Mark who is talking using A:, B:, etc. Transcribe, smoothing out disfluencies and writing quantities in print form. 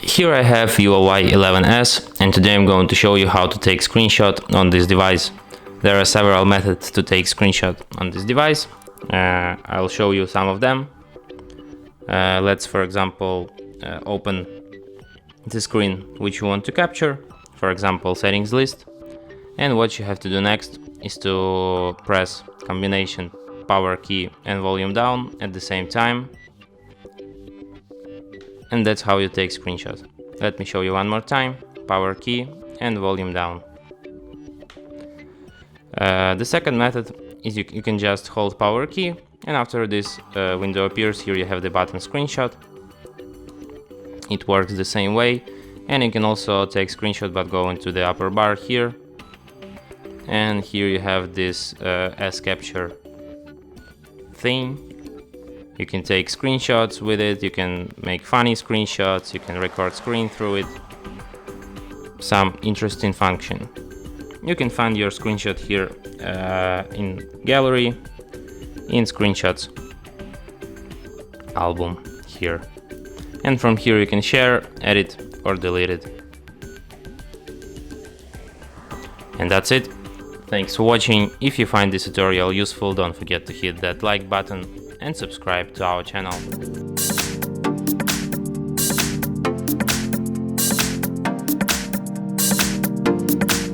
A: Here I have VIVO Y11s, and today I'm going to show you how to take screenshot on this device. There are several methods to take screenshot on this device. I'll show you some of them. Let's, for example, open the screen which you want to capture, for example, settings list. And what you have to do next is to press combination power key and volume down at the same time. And that's how you take screenshot. Let me show you one more time. Power key and volume down. The second method is you can just hold power key, and after this window appears, here you have the button screenshot. It works the same way, and you can also take screenshot but go into the upper bar here. And here you have this S capture thing. You can take screenshots with it, you can make funny screenshots, you can record screen through it. Some interesting function. You can find your screenshot here in gallery, in screenshots album here. And from here you can share, edit or delete it. And that's it. Thanks for watching. If you find this tutorial useful, don't forget to hit that like button and subscribe to our channel.